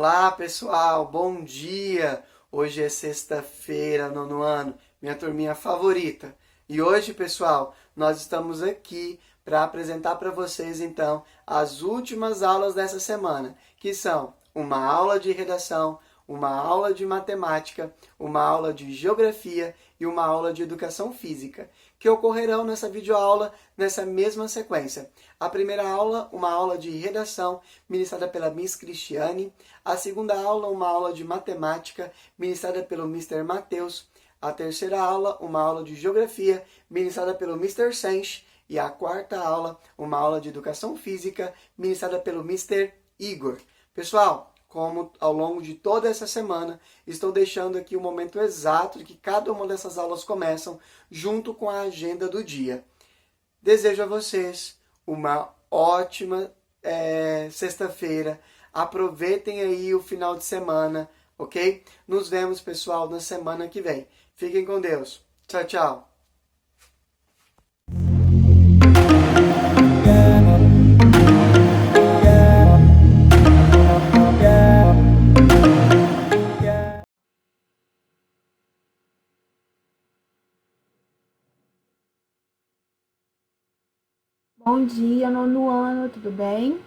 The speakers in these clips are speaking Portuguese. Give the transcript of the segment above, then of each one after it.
Olá pessoal, bom dia! Hoje é sexta-feira, nono ano, minha turminha favorita. E hoje, pessoal, nós estamos aqui para apresentar para vocês então as últimas aulas dessa semana, que são uma aula de redação, uma aula de matemática, uma aula de geografia e uma aula de educação física, que ocorrerão nessa videoaula nessa mesma sequência. A primeira aula, uma aula de redação, ministrada pela Miss Cristiane. A segunda aula, uma aula de matemática, ministrada pelo Mr. Matheus. A terceira aula, uma aula de geografia, ministrada pelo Mr. Sench. E a quarta aula, uma aula de educação física, ministrada pelo Mr. Igor. Pessoal, como ao longo de toda essa semana, estou deixando aqui o momento exato de que cada uma dessas aulas começam, junto com a agenda do dia. Desejo a vocês uma ótima sexta-feira. Aproveitem aí o final de semana, ok? Nos vemos, pessoal, na semana que vem. Fiquem com Deus. Tchau, tchau. Bom dia, nono ano, tudo bem?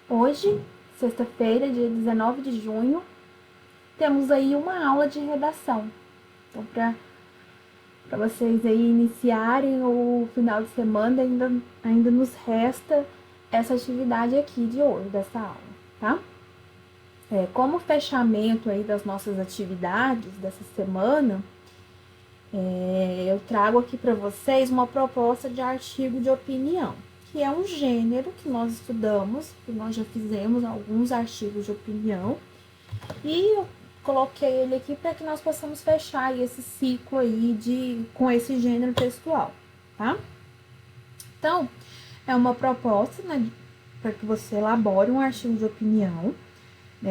Hoje, sexta-feira, dia 19 de junho, temos aí uma aula de redação. Então, para vocês aí iniciarem o final de semana, ainda nos resta essa atividade aqui de hoje, dessa aula, tá? Como fechamento aí das nossas atividades dessa semana, eu trago aqui para vocês uma proposta de artigo de opinião, que é um gênero que nós estudamos, que nós já fizemos alguns artigos de opinião, e eu coloquei ele aqui para que nós possamos fechar esse ciclo aí com esse gênero textual, tá? Então, é uma proposta, né, para que você elabore um artigo de opinião.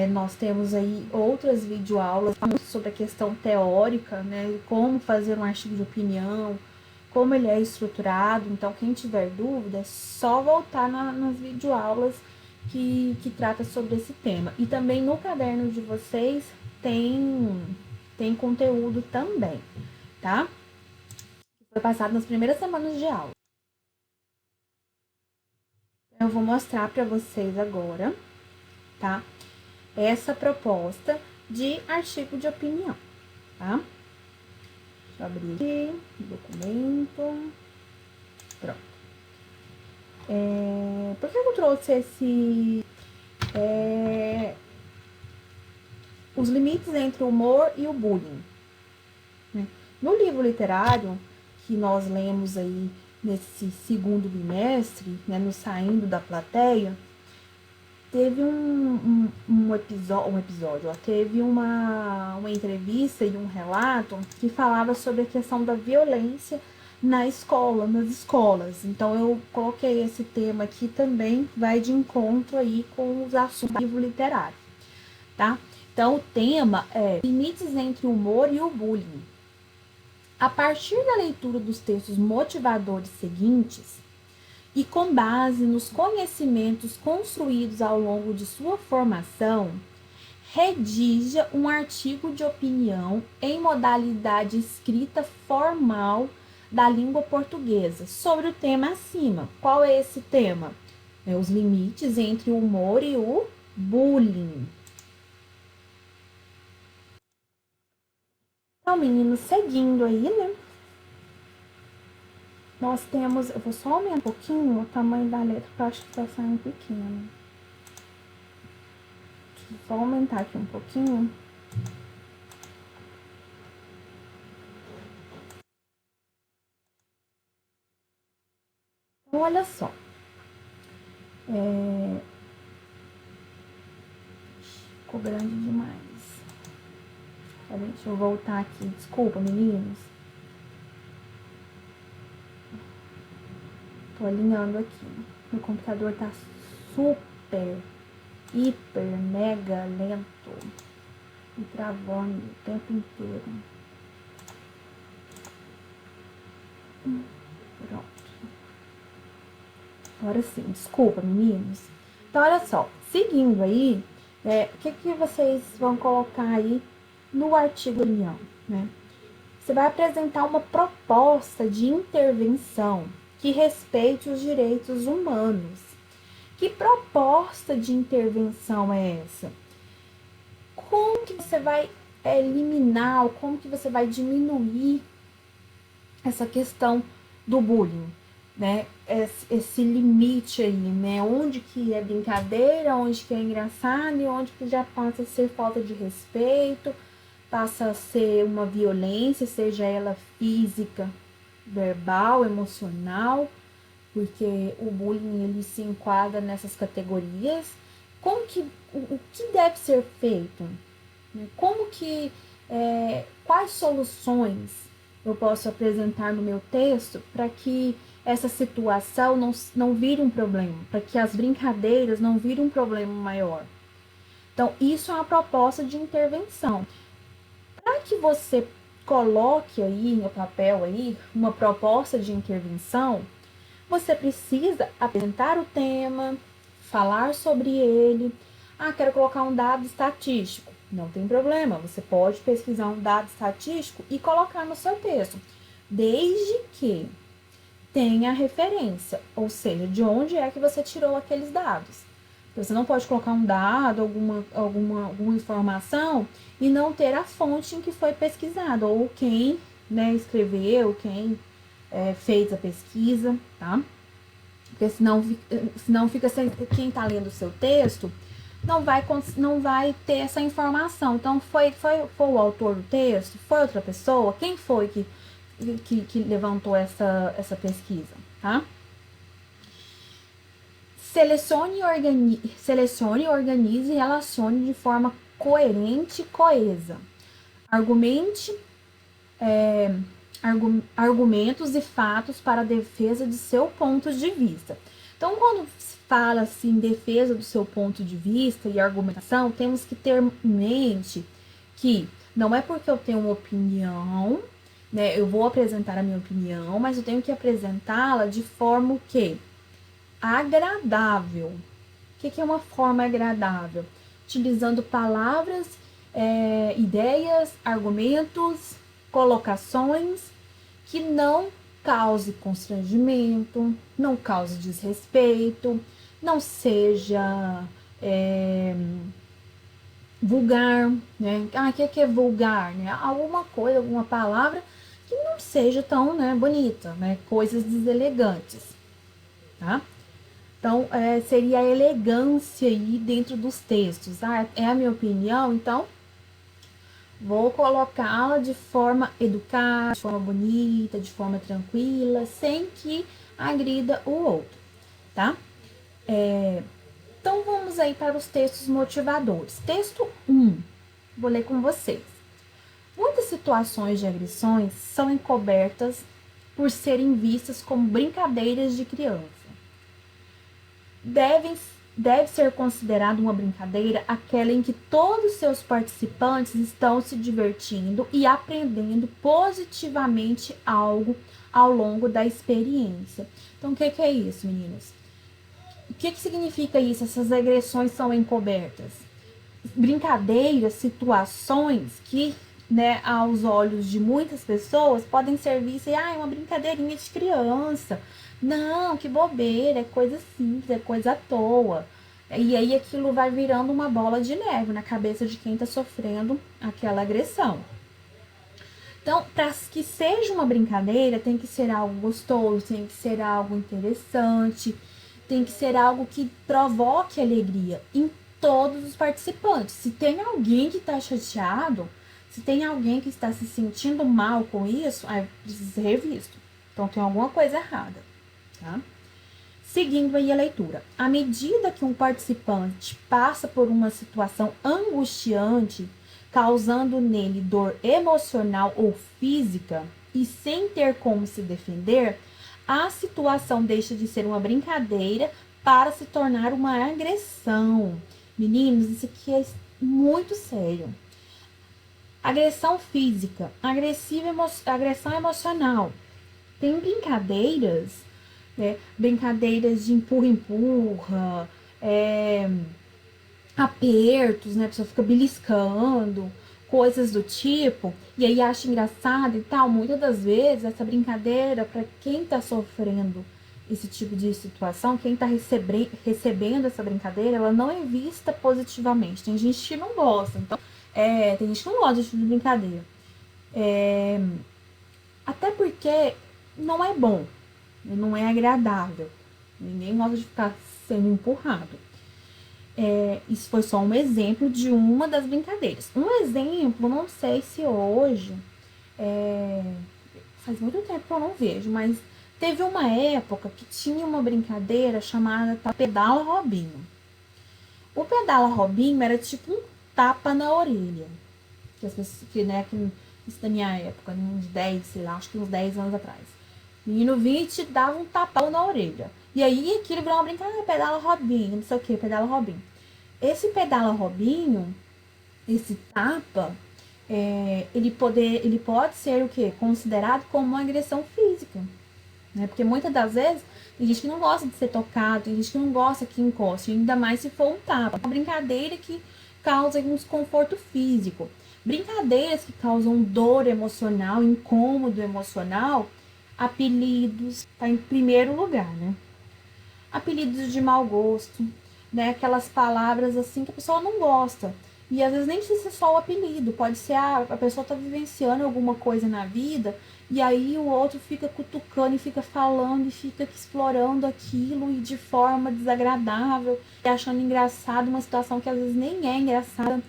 Nós temos aí outras videoaulas sobre a questão teórica, né, como fazer um artigo de opinião, como ele é estruturado. Então, quem tiver dúvida, é só voltar nas videoaulas que trata sobre esse tema. E também no caderno de vocês tem conteúdo também, tá? Foi passado nas primeiras semanas de aula. Eu vou mostrar para vocês agora, tá? Essa proposta de artigo de opinião, tá? Deixa eu abrir aqui o documento. Pronto. Por que eu trouxe os limites entre o humor e o bullying? No livro literário que nós lemos aí nesse segundo bimestre, né, no Saindo da Plateia, teve um episódio, teve uma entrevista e um relato que falava sobre a questão da violência nas escolas. Então, eu coloquei esse tema aqui também, vai de encontro aí com os assuntos do livro literário, tá? Então, o tema é limites entre o humor e o bullying. A partir da leitura dos textos motivadores seguintes, e com base nos conhecimentos construídos ao longo de sua formação, redija um artigo de opinião em modalidade escrita formal da língua portuguesa sobre o tema acima. Qual é esse tema? Os limites entre o humor e o bullying. Então, meninos, seguindo aí, né? Nós temos, eu vou só aumentar um pouquinho o tamanho da letra, porque eu acho que tá saindo pequeno. Deixa eu só aumentar aqui um pouquinho. Então, olha só. Ficou grande demais. Peraí, deixa eu voltar aqui. Desculpa, meninos. Tô alinhando aqui. Meu computador tá super, hiper, mega lento. E travando o tempo inteiro. Pronto. Agora sim, desculpa, meninos. Então, olha só. Seguindo aí, O que vocês vão colocar aí no artigo da reunião, né? Você vai apresentar uma proposta de intervenção que respeite os direitos humanos. Que proposta de intervenção é essa? Como que você vai eliminar, ou como que você vai diminuir essa questão do bullying, né? Esse limite aí, né? Onde que é brincadeira, onde que é engraçado e onde que já passa a ser falta de respeito, passa a ser uma violência, seja ela física, verbal, emocional, porque o bullying ele se enquadra nessas categorias. Como que o que deve ser feito? Como que quais soluções eu posso apresentar no meu texto para que essa situação não vire um problema, para que as brincadeiras não virem um problema maior. Então, isso é uma proposta de intervenção. Para que você coloque aí no papel aí uma proposta de intervenção, você precisa apresentar o tema, falar sobre ele. Ah, quero colocar um dado estatístico. Não tem problema, você pode pesquisar um dado estatístico e colocar no seu texto, desde que tenha referência, ou seja, de onde é que você tirou aqueles dados. Você não pode colocar um dado, alguma informação e não ter a fonte em que foi pesquisado, ou quem, né, escreveu, quem fez a pesquisa, tá? Porque senão fica sem, quem está lendo o seu texto não vai ter essa informação. Então, foi o autor do texto? Foi outra pessoa? Quem foi que levantou essa pesquisa, tá? Selecione, organize e relacione de forma coerente e coesa. Argumente argumentos e fatos para a defesa de seu ponto de vista. Então, quando se fala assim, defesa do seu ponto de vista e argumentação, temos que ter em mente que não é porque eu tenho uma opinião, né? Eu vou apresentar a minha opinião, mas eu tenho que apresentá-la de forma o quê? Agradável. O que é uma forma agradável? Utilizando palavras, ideias, argumentos, colocações que não cause constrangimento, não cause desrespeito, não seja vulgar, né? Ah, o que é vulgar, né? Alguma coisa, alguma palavra que não seja tão, né, bonita, né? Coisas deselegantes, tá? Então, seria a elegância aí dentro dos textos. Ah, é a minha opinião, então vou colocá-la de forma educada, de forma bonita, de forma tranquila, sem que agrida o outro, tá? Então, vamos aí para os textos motivadores. Texto 1, vou ler com vocês. Muitas situações de agressões são encobertas por serem vistas como brincadeiras de criança. Deve ser considerada uma brincadeira aquela em que todos os seus participantes estão se divertindo e aprendendo positivamente algo ao longo da experiência. Então, o que é isso, meninas? O que significa isso? Essas agressões são encobertas. Brincadeiras, situações que, né, aos olhos de muitas pessoas podem ser vistas, uma brincadeirinha de criança. Não, que bobeira, é coisa simples, é coisa à toa. E aí aquilo vai virando uma bola de neve na cabeça de quem está sofrendo aquela agressão. Então, para que seja uma brincadeira, tem que ser algo gostoso, tem que ser algo interessante, tem que ser algo que provoque alegria em todos os participantes. Se tem alguém que está chateado, se tem alguém que está se sentindo mal com isso, aí precisa ser revisto. Então, tem alguma coisa errada. Tá? Seguindo aí a leitura. À medida que um participante passa por uma situação angustiante, causando nele dor emocional ou física, e sem ter como se defender, a situação deixa de ser uma brincadeira para se tornar uma agressão. Meninos, isso aqui é muito sério. Agressão física, agressão emocional. Tem brincadeiras, né? Brincadeiras de empurra-empurra, apertos, né? A pessoa fica beliscando, coisas do tipo, e aí acha engraçado e tal. Muitas das vezes, essa brincadeira, para quem tá sofrendo esse tipo de situação, quem tá recebendo essa brincadeira, ela não é vista positivamente. Tem gente que não gosta, então, tem gente que não gosta desse tipo de brincadeira. Até porque não é bom, não é agradável. Ninguém gosta de ficar sendo empurrado. Isso foi só um exemplo de uma das brincadeiras. Um exemplo, não sei se hoje, faz muito tempo que eu não vejo, mas teve uma época que tinha uma brincadeira chamada Pedala Robinho. O Pedala Robinho era tipo um tapa na orelha. Que as pessoas, isso da minha época, uns 10, sei lá, acho que uns 10 anos atrás. Menino 20 dava um tapão na orelha. E aí aquilo virou uma brincadeira, pedala Robinho, não sei o que, pedala Robinho. Esse pedala Robinho, esse tapa, ele pode ser o quê? Considerado como uma agressão física. Né? Porque muitas das vezes tem gente que não gosta de ser tocado, tem gente que não gosta que encoste, ainda mais se for um tapa. Uma brincadeira que causa um desconforto físico. Brincadeiras que causam dor emocional, incômodo emocional, apelidos, tá em primeiro lugar, né? Apelidos de mau gosto, né? Aquelas palavras assim que a pessoa não gosta. E às vezes nem precisa ser só o apelido, pode ser a pessoa tá vivenciando alguma coisa na vida e aí o outro fica cutucando e fica falando e fica explorando aquilo e de forma desagradável, e achando engraçado uma situação que às vezes nem é engraçada,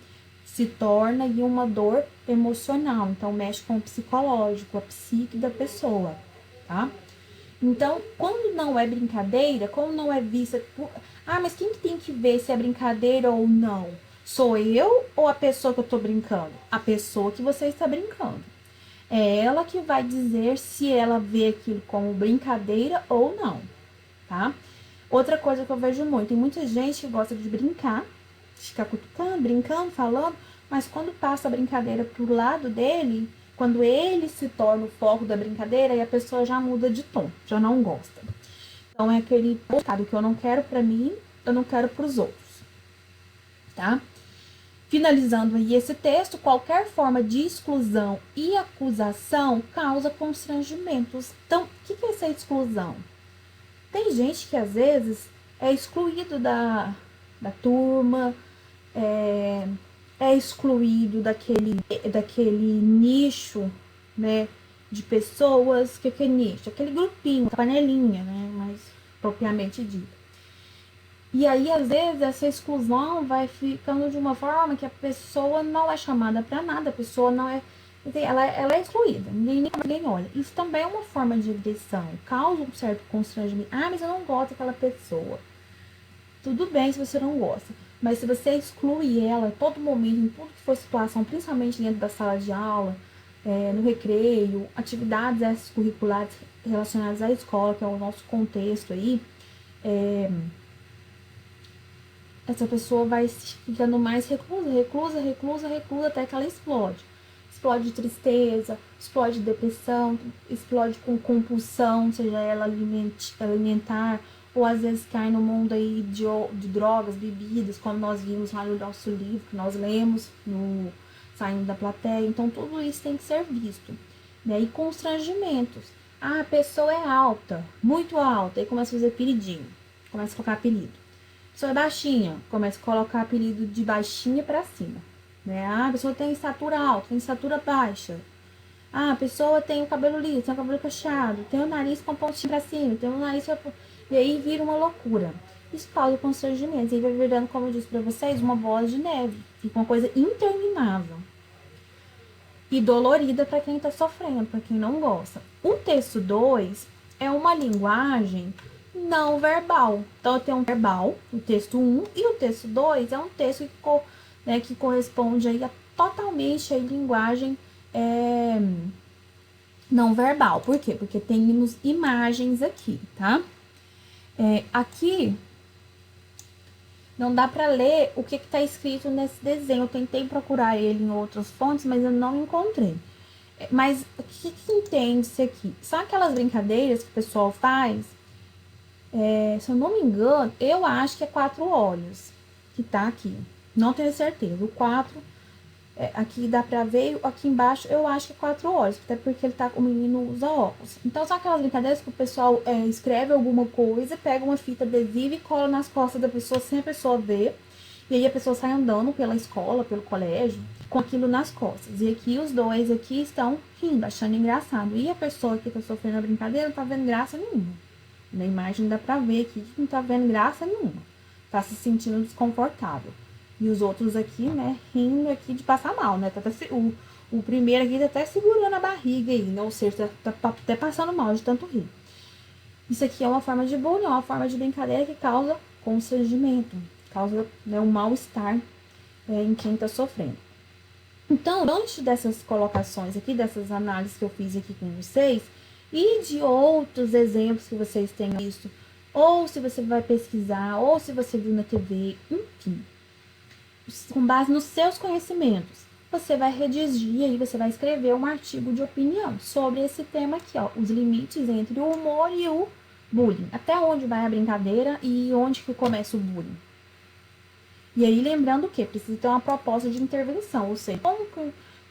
se torna em uma dor emocional. Então mexe com o psicológico, a psique da pessoa, tá? Então, quando não é brincadeira, quando não é vista por... Ah, mas quem que tem que ver se é brincadeira ou não? Sou eu ou a pessoa que eu tô brincando? A pessoa que você está brincando. É ela que vai dizer se ela vê aquilo como brincadeira ou não, tá? Outra coisa que eu vejo muito, tem muita gente que gosta de brincar, de ficar cutucando, brincando, falando, mas quando passa a brincadeira pro lado dele, quando ele se torna o foco da brincadeira, aí a pessoa já muda de tom, já não gosta. Então é aquele postado que eu não quero pra mim, eu não quero pros outros, tá? Finalizando aí esse texto, qualquer forma de exclusão e acusação causa constrangimentos. Então, o que é essa exclusão? Tem gente que às vezes é excluído da turma, é excluído daquele nicho, né, de pessoas. Que é nicho? Aquele grupinho, panelinha, né, mais propriamente dito. E aí, às vezes, essa exclusão vai ficando de uma forma que a pessoa não é chamada para nada, a pessoa não é. Ela é excluída, ninguém olha. Isso também é uma forma de agressão, causa um certo constrangimento. Ah, mas eu não gosto daquela pessoa. Tudo bem se você não gosta, mas se você exclui ela em todo momento, em tudo que for situação, principalmente dentro da sala de aula, no recreio, atividades extracurriculares relacionadas à escola, que é o nosso contexto aí, essa pessoa vai ficando mais reclusa, até que ela explode. Explode de tristeza, explode de depressão, explode com compulsão, seja ela alimentar, ou às vezes cai no mundo aí de drogas, bebidas, como nós vimos lá no nosso livro, que nós lemos no Saindo da Plateia. Então tudo isso tem que ser visto, né? E constrangimentos. Ah, a pessoa é alta, muito alta, aí começa a fazer apelidinho, começa a colocar apelido. A pessoa é baixinha, começa a colocar apelido de baixinha pra cima, né? Ah, a pessoa tem estatura alta, tem estatura baixa. Ah, a pessoa tem o cabelo liso, tem o cabelo cacheado, tem o nariz com pontinho pra cima, tem o nariz... E aí vira uma loucura. Isso causa constrangimento. E aí vai virando, como eu disse pra vocês, uma bola de neve. Fica uma coisa interminável. E dolorida para quem tá sofrendo, para quem não gosta. O texto 2 é uma linguagem não verbal. Então, tem um verbal, o texto 1, e o texto 2 é um texto que corresponde aí a totalmente a linguagem não verbal. Por quê? Porque temos imagens aqui, tá? Aqui não dá para ler o que está escrito nesse desenho. Eu tentei procurar ele em outras fontes, mas eu não encontrei. Mas o que entende-se aqui? São aquelas brincadeiras que o pessoal faz. Se eu não me engano, eu acho que é 4 olhos que tá aqui. Não tenho certeza. O 4, aqui dá pra ver, aqui embaixo eu acho que é 4 horas, até porque o menino usa óculos. Então são aquelas brincadeiras que o pessoal escreve alguma coisa, pega uma fita adesiva e cola nas costas da pessoa sem a pessoa ver. E aí a pessoa sai andando pela escola, pelo colégio, com aquilo nas costas. E aqui os dois aqui estão rindo, achando engraçado. E a pessoa que tá sofrendo a brincadeira não tá vendo graça nenhuma. Na imagem dá pra ver aqui que não tá vendo graça nenhuma. Tá se sentindo desconfortável. E os outros aqui, né, rindo aqui de passar mal, né? O primeiro aqui tá até segurando a barriga aí, né? Ou seja, tá até passando mal de tanto rir. Isso aqui é uma forma de bullying, é uma forma de brincadeira que causa constrangimento, causa, né, um mal-estar em quem está sofrendo. Então, diante dessas colocações aqui, dessas análises que eu fiz aqui com vocês, e de outros exemplos que vocês tenham visto, ou se você vai pesquisar, ou se você viu na TV, enfim, com base nos seus conhecimentos, você vai redigir e você vai escrever um artigo de opinião sobre esse tema aqui, ó, os limites entre o humor e o bullying. Até onde vai a brincadeira e onde que começa o bullying. E aí, lembrando que precisa ter uma proposta de intervenção, ou seja,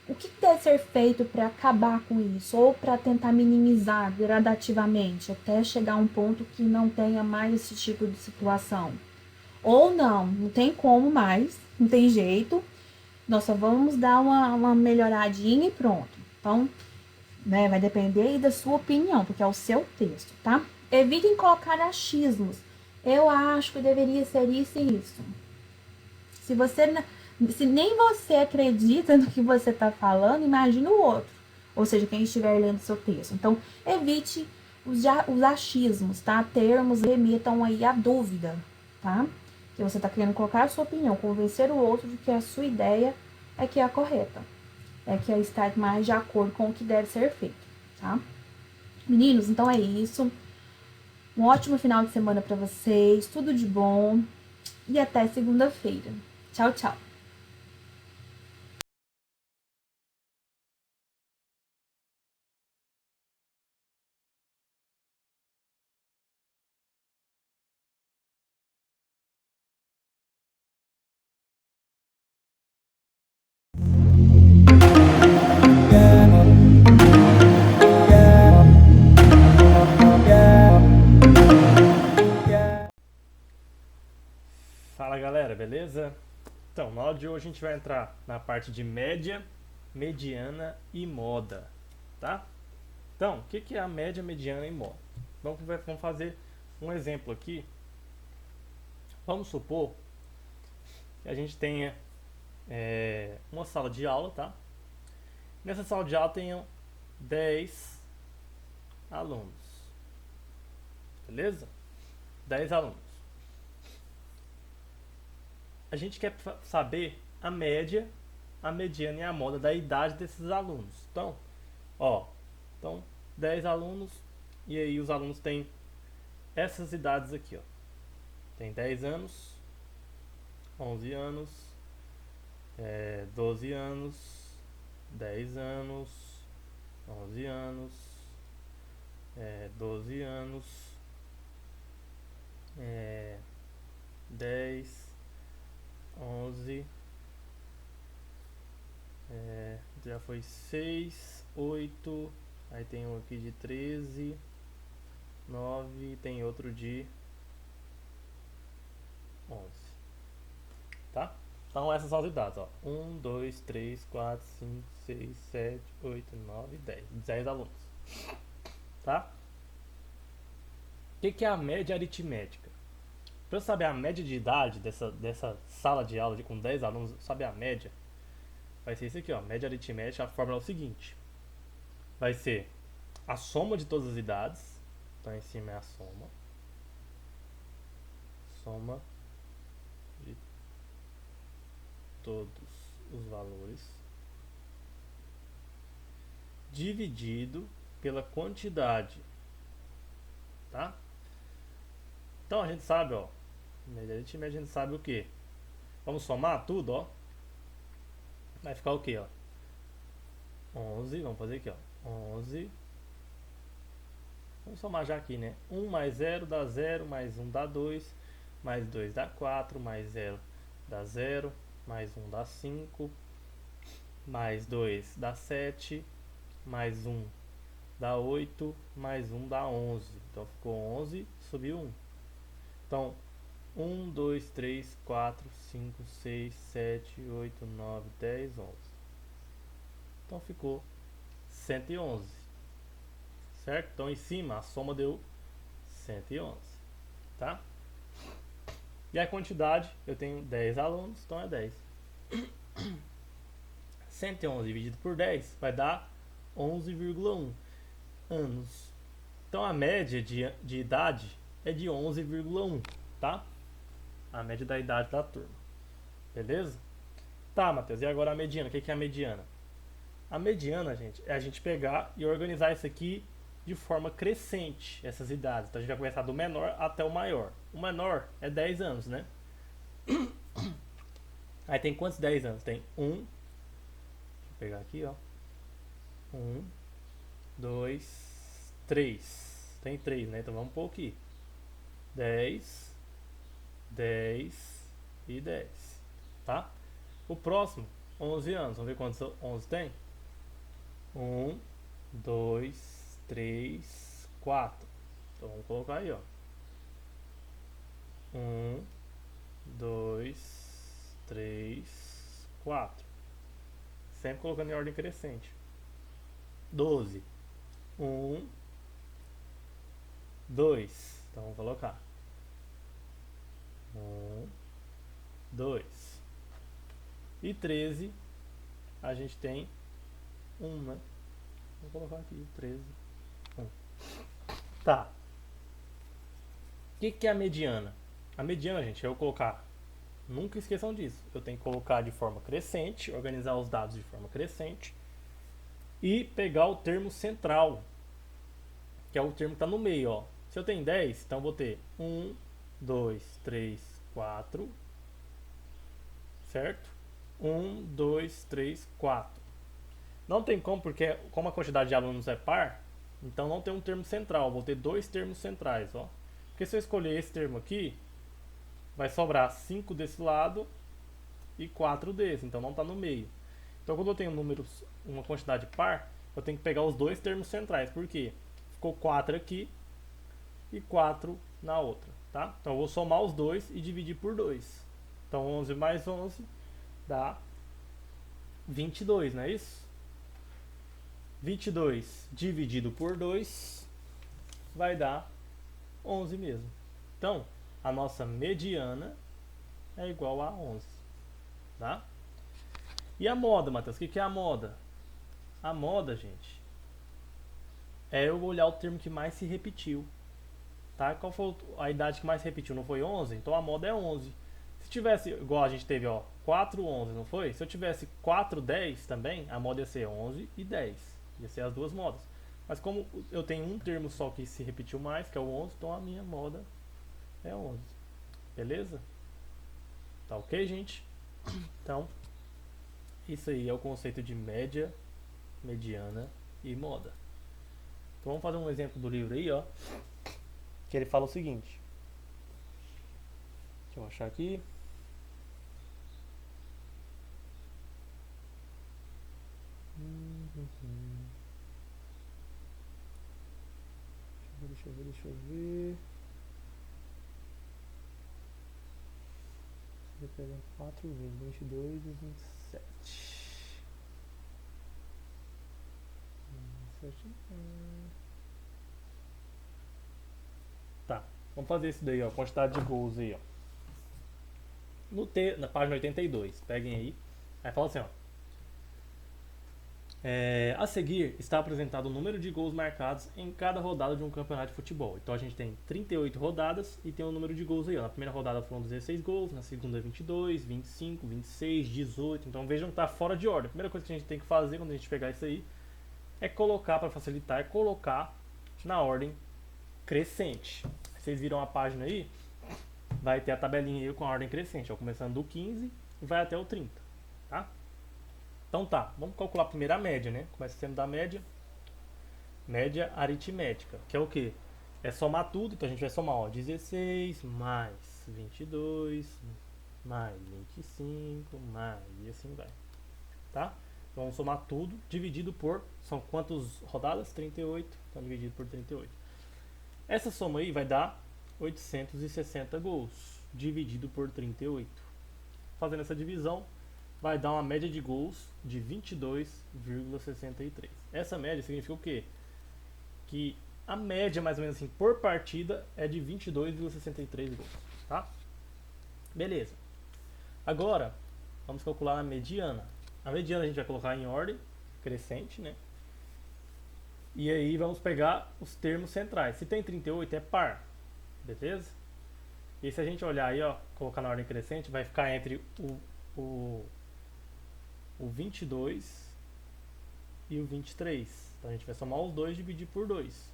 o que deve ser feito para acabar com isso, ou para tentar minimizar gradativamente, até chegar a um ponto que não tenha mais esse tipo de situação. Ou não tem como mais, não tem jeito, nós só vamos dar uma melhoradinha e pronto. Então, né, vai depender aí da sua opinião, porque é o seu texto, tá? Evitem colocar achismos. Eu acho que deveria ser isso e isso. Se nem você acredita no que você está falando, imagina o outro. Ou seja, quem estiver lendo seu texto. Então, evite os achismos, tá? Termos remetam aí à dúvida, tá? Que você está querendo colocar a sua opinião, convencer o outro de que a sua ideia é que é a correta. É que está mais de acordo com o que deve ser feito, tá? Meninos, então é isso. Um ótimo final de semana para vocês, tudo de bom e até segunda-feira. Tchau, tchau. Fala galera, beleza? Então, na aula de hoje a gente vai entrar na parte de média, mediana e moda, tá? Então, o que é a média, mediana e moda? Vamos fazer um exemplo aqui. Vamos supor que a gente tenha uma sala de aula, tá? Nessa sala de aula tenham 10 alunos, beleza? 10 alunos. A gente quer saber a média, a mediana e a moda da idade desses alunos. Então, então 10 alunos e aí os alunos têm essas idades aqui, ó. Tem 10 anos, 11 anos, 12 anos, 10 anos, 11 anos, 12 anos, 10, 11, já foi 6, 8, aí tem um aqui de 13, 9, tem outro de 11, tá? Então essas são as idades, ó. 1, 2, 3, 4, 5, 6, 7, 8, 9, 10. 10 alunos, tá? O que é a média aritmética? Para eu saber a média de idade dessa sala de aula com 10 alunos, saber a média, vai ser isso aqui, ó. Média aritmética, a fórmula é o seguinte. Vai ser a soma de todas as idades. Então em cima é a soma. Soma de todos os valores dividido pela quantidade, tá? Então a gente sabe, ó, média aritmética, a gente sabe o que? Vamos somar tudo, ó. Vai ficar o que, ó? 11, vamos fazer aqui, ó. 11. Vamos somar já aqui, né? 1 mais 0 dá 0, mais 1 dá 2, mais 2 dá 4, mais 0 dá 0, mais 1 dá 5, mais 2 dá 7, mais 1 dá 8, mais 1 dá 11. Então ficou 11, subiu 1. Então, 1, 2, 3, 4, 5, 6, 7, 8, 9, 10, 11. Então ficou 111. Certo? Então em cima a soma deu 111. Tá? E a quantidade, eu tenho 10 alunos, então é 10. 111 dividido por 10 vai dar 11,1 anos. Então a média de idade é de 11,1, tá? A média da idade da turma. Beleza? Tá, Matheus, e agora a mediana? O que é a mediana? A mediana, gente, é a gente pegar e organizar isso aqui de forma crescente, essas idades. Então a gente vai começar do menor até o maior. O menor é 10 anos, né? Aí tem quantos 10 anos? Tem 1, deixa eu pegar aqui, ó. 1, 2, 3. Tem 3, né? Então vamos pôr aqui. 10, 10 e 10. Tá? O próximo, 11 anos. Vamos ver quantos 11 tem? 1, 2, 3, 4. Então vamos colocar aí, ó. 1, 2, 3, 4. Sempre colocando em ordem crescente. 12. 1, 2. Então vamos colocar. 1, 2. E 13, a gente tem 1, né? Vou colocar aqui, 13, 1. Tá. O que é a mediana? A mediana, gente, é eu colocar. Nunca esqueçam disso. Eu tenho que colocar de forma crescente, organizar os dados de forma crescente e pegar o termo central, que é o termo que está no meio, ó. Se eu tenho 10, então eu vou ter 1, 2, 3, 4, certo? 1, 2, 3, 4. Não tem como, porque como a quantidade de alunos é par, então não tem um termo central. Eu vou ter dois termos centrais, ó. Porque se eu escolher esse termo aqui, vai sobrar 5 desse lado e 4 desse, então não está no meio. Então quando eu tenho números, uma quantidade par, eu tenho que pegar os dois termos centrais. Por quê? Ficou 4 aqui e 4 na outra, tá? Então eu vou somar os dois e dividir por 2. Então 11 mais 11 dá 22, não é isso? 22 dividido por 2 vai dar 11 mesmo. Então, a nossa mediana é igual a 11, tá? E a moda, Matheus? O que é a moda? A moda, gente, é eu olhar o termo que mais se repetiu, tá? Qual foi a idade que mais se repetiu? Não foi 11? Então a moda é 11. Se tivesse, igual a gente teve, ó, 4, 11, não foi? Se eu tivesse 4, 10 também, a moda ia ser 11 e 10. Ia ser as duas modas. Mas como eu tenho um termo só que se repetiu mais, que é o 11, então a minha moda é 11. Beleza? Tá ok, gente? Então, isso aí é o conceito de média, mediana e moda. Então vamos fazer um exemplo do livro aí, ó. Que ele fala o seguinte. Deixa eu achar aqui. Deixa eu ver. Vou pegar 4, 20, 22 e 27. 27. Tá, vamos fazer isso daí, ó. Quantidade de gols aí, ó. Na página 82, peguem aí. Aí fala assim, ó. A seguir está apresentado o número de gols marcados em cada rodada de um campeonato de futebol. Então a gente tem 38 rodadas e tem o número de gols aí, ó. Na primeira rodada foram 16 gols, na segunda 22, 25, 26, 18. Então vejam que está fora de ordem. A primeira coisa que a gente tem que fazer quando a gente pegar isso aí é colocar, para facilitar, é colocar na ordem crescente. Vocês viram a página aí? Vai ter a tabelinha aí com a ordem crescente, ó, começando do 15 e vai até o 30, tá? Então tá, vamos calcular primeiro a média, né? Começa sendo da média. Média aritmética, que é o quê? É somar tudo, então a gente vai somar, ó, 16 mais 22 mais 25, mais, e assim vai, tá? Vamos somar tudo, dividido por, são quantas rodadas? 38, então dividido por 38. Essa soma aí vai dar 860 gols, dividido por 38. Fazendo essa divisão, vai dar uma média de gols de 22,63. Essa média significa o quê? Que a média, mais ou menos assim, por partida é de 22,63 gols, tá? Beleza. Agora, vamos calcular a mediana. A mediana a gente vai colocar em ordem crescente, né? E aí vamos pegar os termos centrais. Se tem 38 é par, beleza? E se a gente olhar aí, ó, colocar na ordem crescente, vai ficar entre o 22 e o 23. Então a gente vai somar os dois e dividir por 2.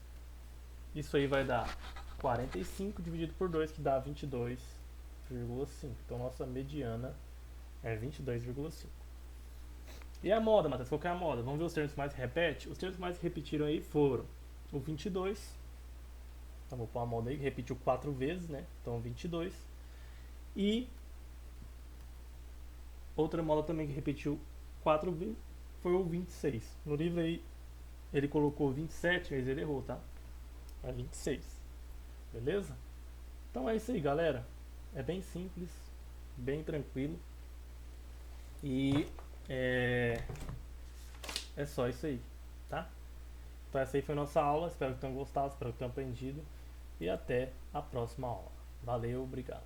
Isso aí vai dar 45 dividido por 2, que dá 22,5. Então nossa mediana é 22,5. E a moda, Matheus, qual que é a moda? Vamos ver os termos que mais repete? Os termos que mais se repetiram aí foram o 22. Então vou pôr a moda aí, que repetiu 4 vezes, né? Então 22. E outra moda também que repetiu 4 vezes foi o 26. No livro aí ele colocou 27, mas ele errou, tá? É 26. Beleza? Então é isso aí, galera. É bem simples, bem tranquilo. E é só isso aí, tá? Então essa aí foi a nossa aula. Espero que tenham gostado, espero que tenham aprendido. E até a próxima aula. Valeu, obrigado.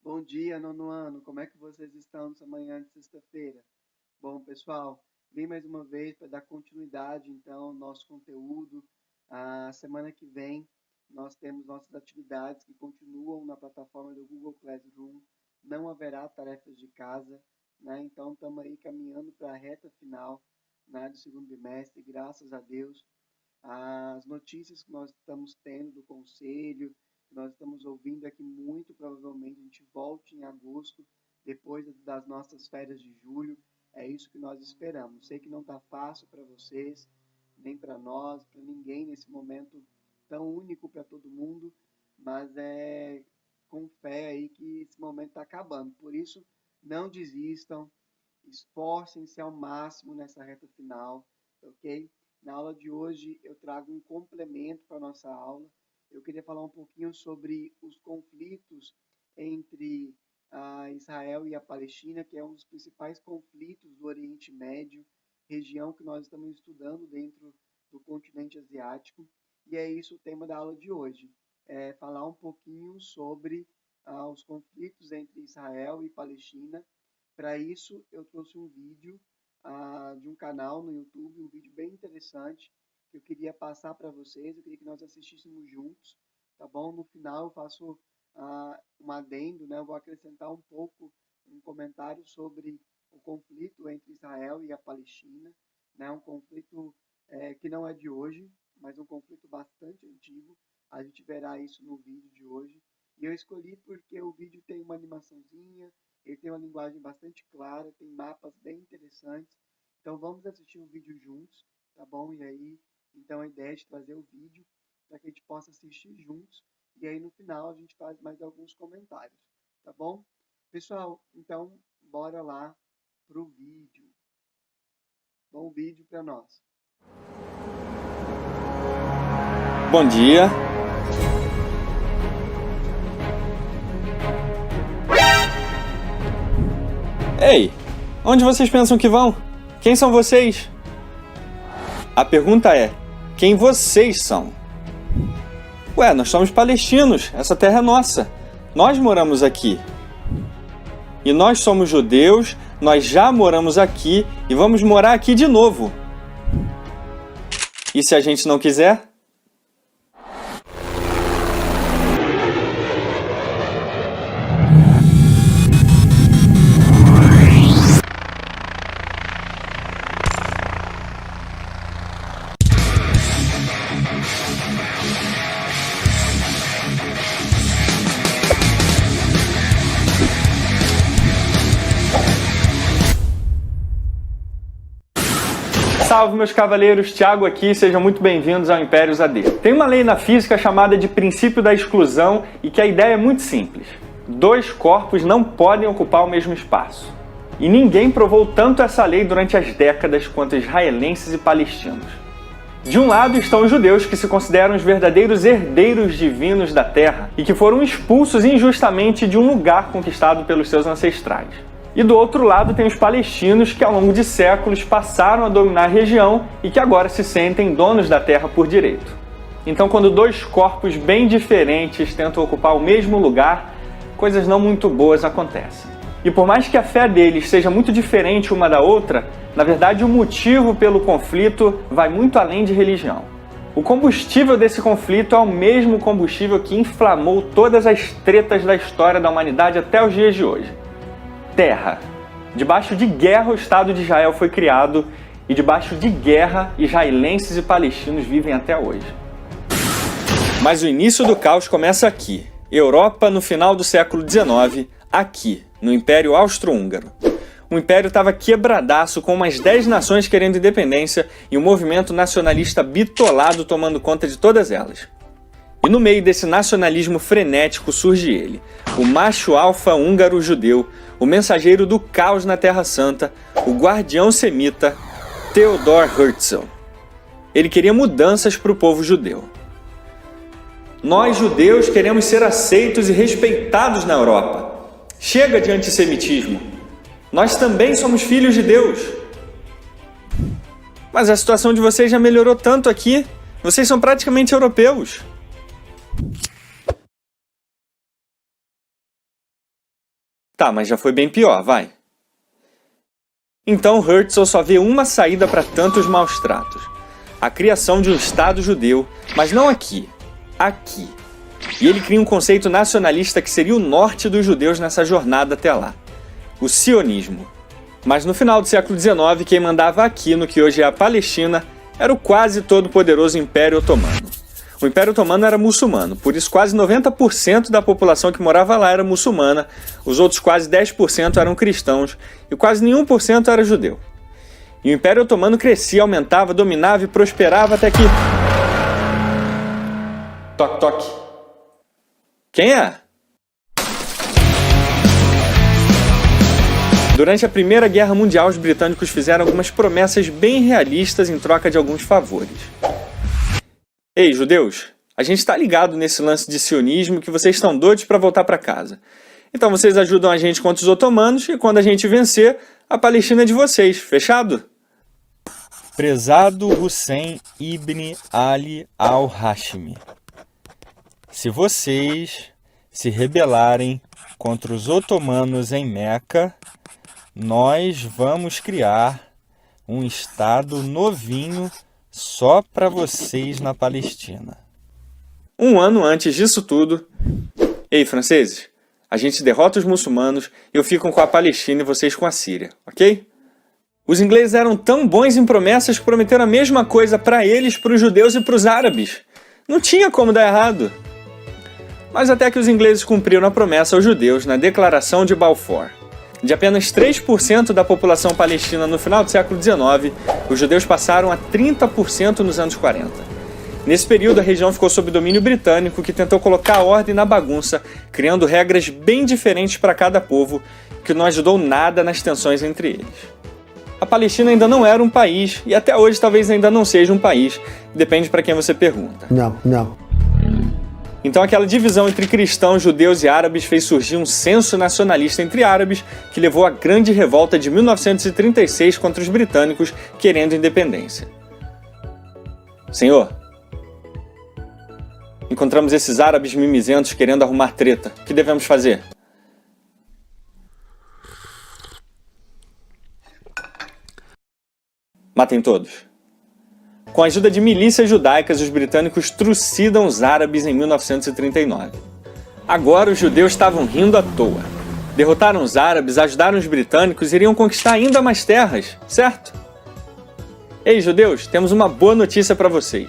Bom dia, nono ano. Como é que vocês estão nessa manhã de sexta-feira? Bom, pessoal, vim mais uma vez para dar continuidade, então, ao nosso conteúdo. A semana que vem, nós temos nossas atividades que continuam na plataforma do Google Classroom. Não haverá tarefas de casa, né? Então, estamos aí caminhando para a reta final, né, do segundo bimestre, graças a Deus. As notícias que nós estamos tendo do conselho, que nós estamos ouvindo é que muito provavelmente a gente volte em agosto, depois das nossas férias de julho. É isso que nós esperamos. Sei que não está fácil para vocês, nem para nós, para ninguém nesse momento tão único para todo mundo, mas é com fé aí que esse momento está acabando. Por isso, não desistam, esforcem-se ao máximo nessa reta final, ok? Na aula de hoje eu trago um complemento para a nossa aula. Eu queria falar um pouquinho sobre os conflitos entre Israel e a Palestina, que é um dos principais conflitos do Oriente Médio, região que nós estamos estudando dentro do continente asiático. E é isso o tema da aula de hoje, é falar um pouquinho sobre os conflitos entre Israel e Palestina. Para isso, eu trouxe um vídeo de um canal no YouTube, um vídeo bem interessante, que eu queria passar para vocês, eu queria que nós assistíssemos juntos, tá bom? No final eu faço um adendo, né? Eu vou acrescentar um pouco, um comentário sobre o conflito entre Israel e a Palestina, né? Um conflito que não é de hoje, mas um conflito bastante antigo. A gente verá isso no vídeo de hoje. E eu escolhi porque o vídeo tem uma animaçãozinha, ele tem uma linguagem bastante clara, tem mapas bem interessantes. Então vamos assistir o vídeo juntos, tá bom? E aí, então a ideia é de trazer o vídeo para que a gente possa assistir juntos. E aí no final a gente faz mais alguns comentários, tá bom? Pessoal, então bora lá pro vídeo. Bom vídeo para nós. Bom dia. Ei, onde vocês pensam que vão? Quem são vocês? A pergunta é, quem vocês são? Ué, nós somos palestinos, essa terra é nossa. Nós moramos aqui. E nós somos judeus, nós já moramos aqui e vamos morar aqui de novo. E se a gente não quiser? salve, meus cavaleiros, Thiago aqui, sejam muito bem-vindos ao Império AD. Tem uma lei na física chamada de princípio da exclusão e que a ideia é muito simples. 2 corpos não podem ocupar o mesmo espaço. E ninguém provou tanto essa lei durante as décadas quanto israelenses e palestinos. De um lado estão os judeus, que se consideram os verdadeiros herdeiros divinos da terra e que foram expulsos injustamente de um lugar conquistado pelos seus ancestrais. E do outro lado tem os palestinos, que ao longo de séculos passaram a dominar a região e que agora se sentem donos da terra por direito. Então, quando 2 corpos bem diferentes tentam ocupar o mesmo lugar, coisas não muito boas acontecem. E por mais que a fé deles seja muito diferente uma da outra, na verdade o motivo pelo conflito vai muito além de religião. O combustível desse conflito é o mesmo combustível que inflamou todas as tretas da história da humanidade até os dias de hoje. Terra. Debaixo de guerra o Estado de Israel foi criado e debaixo de guerra israelenses e palestinos vivem até hoje. Mas o início do caos começa aqui. Europa no final do século XIX, aqui, no Império Austro-Húngaro. O Império estava quebradaço, com umas 10 nações querendo independência e um movimento nacionalista bitolado tomando conta de todas elas. E no meio desse nacionalismo frenético surge ele, o macho alfa húngaro judeu, o mensageiro do caos na Terra Santa, o guardião semita, Theodor Herzl. Ele queria mudanças para o povo judeu. Nós, judeus, queremos ser aceitos e respeitados na Europa. Chega de antissemitismo. Nós também somos filhos de Deus. Mas a situação de vocês já melhorou tanto aqui. Vocês são praticamente europeus. Tá, mas já foi bem pior, vai. Então Herzl só vê uma saída para tantos maus tratos. A criação de um Estado judeu, mas não aqui. Aqui. E ele cria um conceito nacionalista que seria o norte dos judeus nessa jornada até lá. O sionismo. Mas no final do século XIX, quem mandava aqui, no que hoje é a Palestina, era o quase todo-poderoso Império Otomano. O Império Otomano era muçulmano, por isso quase 90% da população que morava lá era muçulmana, os outros quase 10% eram cristãos e quase nenhum por cento era judeu. E o Império Otomano crescia, aumentava, dominava e prosperava até que... Toque, toque. Quem é? Durante a Primeira Guerra Mundial, os britânicos fizeram algumas promessas bem realistas em troca de alguns favores. Ei, judeus, a gente está ligado nesse lance de sionismo que vocês estão doidos para voltar para casa. Então vocês ajudam a gente contra os otomanos e quando a gente vencer, a Palestina é de vocês, fechado? Prezado Hussein ibn Ali al-Hashimi, se vocês se rebelarem contra os otomanos em Meca, nós vamos criar um estado novinho só para vocês na Palestina. Um ano antes disso tudo... Ei, franceses, a gente derrota os muçulmanos, eu fico com a Palestina e vocês com a Síria, ok? Os ingleses eram tão bons em promessas que prometeram a mesma coisa para eles, para os judeus e para os árabes. Não tinha como dar errado. Mas até que os ingleses cumpriram a promessa aos judeus na Declaração de Balfour. De apenas 3% da população palestina no final do século XIX, os judeus passaram a 30% nos anos 40. Nesse período, a região ficou sob domínio britânico, que tentou colocar ordem na bagunça, criando regras bem diferentes para cada povo, que não ajudou nada nas tensões entre eles. A Palestina ainda não era um país, e até hoje talvez ainda não seja um país, depende para quem você pergunta. Não. Então aquela divisão entre cristãos, judeus e árabes fez surgir um senso nacionalista entre árabes que levou à grande revolta de 1936 contra os britânicos querendo independência. Senhor, encontramos esses árabes mimizentos querendo arrumar treta. O que devemos fazer? Matem todos. Com a ajuda de milícias judaicas, os britânicos trucidam os árabes em 1939. Agora os judeus estavam rindo à toa. Derrotaram os árabes, ajudaram os britânicos e iriam conquistar ainda mais terras, certo? Ei, judeus, temos uma boa notícia para vocês.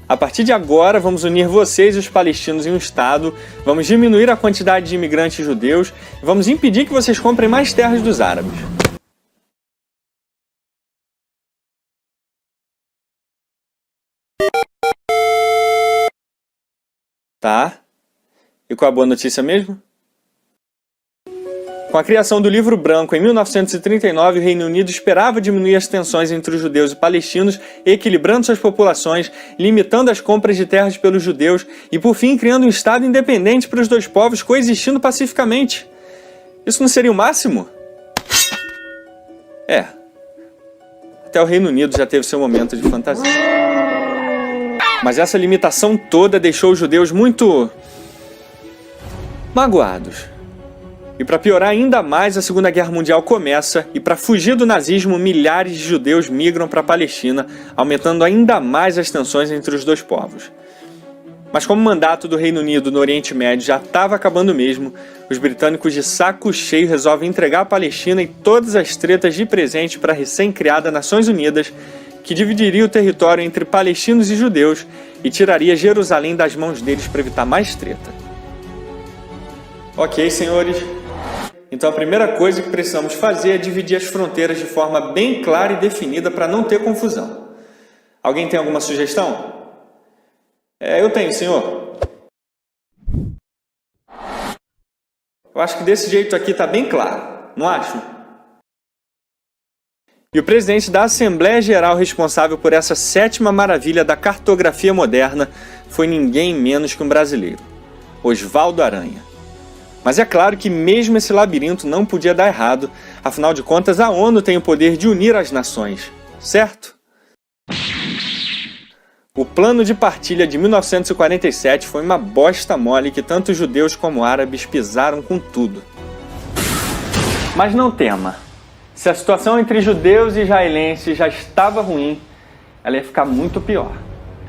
A partir de agora, vamos unir vocês e os palestinos em um estado, vamos diminuir a quantidade de imigrantes judeus e vamos impedir que vocês comprem mais terras dos árabes. Tá. E qual a boa notícia mesmo? Com a criação do Livro Branco em 1939, o Reino Unido esperava diminuir as tensões entre os judeus e palestinos, equilibrando suas populações, limitando as compras de terras pelos judeus e, por fim, criando um Estado independente para os dois povos coexistindo pacificamente. Isso não seria o máximo? É. Até o Reino Unido já teve seu momento de fantasia. Mas essa limitação toda deixou os judeus muito magoados. E para piorar ainda mais, a Segunda Guerra Mundial começa e para fugir do nazismo, milhares de judeus migram para a Palestina, aumentando ainda mais as tensões entre os dois povos. Mas como o mandato do Reino Unido no Oriente Médio já estava acabando mesmo, os britânicos de saco cheio resolvem entregar a Palestina e todas as tretas de presente para a recém-criada Nações Unidas, que dividiria o território entre palestinos e judeus e tiraria Jerusalém das mãos deles para evitar mais treta. Ok, senhores. Então a primeira coisa que precisamos fazer é dividir as fronteiras de forma bem clara e definida para não ter confusão. Alguém tem alguma sugestão? Eu tenho, senhor. Eu acho que desse jeito aqui está bem claro, não acho? E o presidente da Assembleia Geral responsável por essa 7ª maravilha da cartografia moderna foi ninguém menos que um brasileiro, Osvaldo Aranha. Mas é claro que mesmo esse labirinto não podia dar errado, afinal de contas a ONU tem o poder de unir as nações, certo? O plano de partilha de 1947 foi uma bosta mole que tanto judeus como árabes pisaram com tudo. Mas não tema, se a situação entre judeus e israelenses já estava ruim, ela ia ficar muito pior.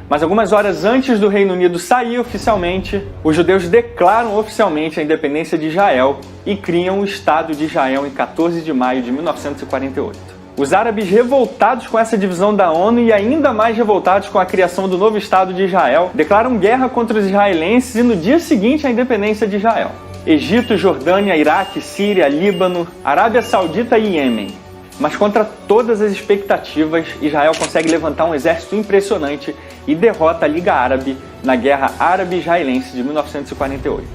Mas algumas horas antes do Reino Unido sair oficialmente, os judeus declaram oficialmente a independência de Israel e criam o Estado de Israel em 14 de maio de 1948. Os árabes, revoltados com essa divisão da ONU e ainda mais revoltados com a criação do novo Estado de Israel, declaram guerra contra os israelenses e no dia seguinte a independência de Israel. Egito, Jordânia, Iraque, Síria, Líbano, Arábia Saudita e Iêmen. Mas contra todas as expectativas, Israel consegue levantar um exército impressionante e derrota a Liga Árabe na Guerra Árabe-Israelense de 1948.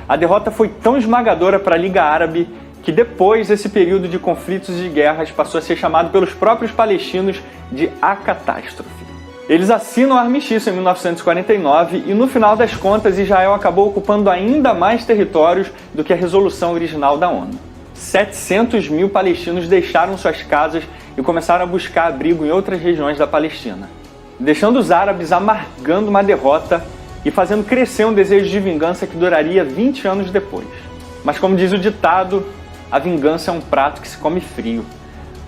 A derrota foi tão esmagadora para a Liga Árabe que depois esse período de conflitos e de guerras passou a ser chamado pelos próprios palestinos de A Catástrofe. Eles assinam o armistício em 1949 e no final das contas Israel acabou ocupando ainda mais territórios do que a resolução original da ONU. 700 mil palestinos deixaram suas casas e começaram a buscar abrigo em outras regiões da Palestina, deixando os árabes amargando uma derrota e fazendo crescer um desejo de vingança que duraria 20 anos depois. Mas como diz o ditado, a vingança é um prato que se come frio.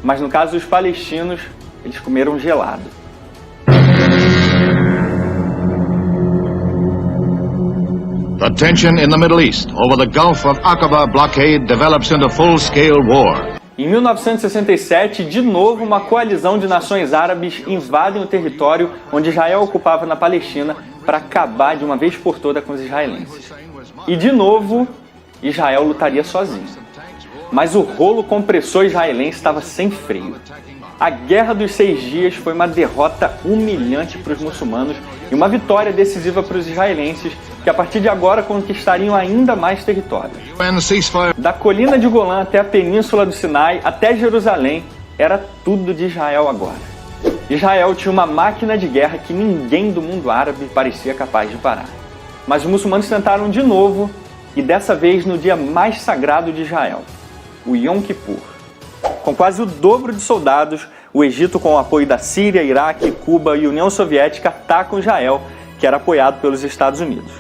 Mas no caso dos palestinos, eles comeram gelado. The tension in the Middle East over the Gulf of Aqaba blockade develops into full-scale war. Em 1967, de novo, uma coalizão de nações árabes invadem o território onde Israel ocupava na Palestina para acabar de uma vez por todas com os israelenses. E de novo, Israel lutaria sozinho. Mas o rolo compressor israelense estava sem freio. A Guerra dos 6 Dias foi uma derrota humilhante para os muçulmanos e uma vitória decisiva para os israelenses, que a partir de agora conquistariam ainda mais territórios. Da colina de Golã até a península do Sinai, até Jerusalém, era tudo de Israel agora. Israel tinha uma máquina de guerra que ninguém do mundo árabe parecia capaz de parar. Mas os muçulmanos tentaram de novo, e dessa vez no dia mais sagrado de Israel, o Yom Kippur. Com quase o dobro de soldados, o Egito, com o apoio da Síria, Iraque, Cuba e União Soviética, atacam Israel, que era apoiado pelos Estados Unidos.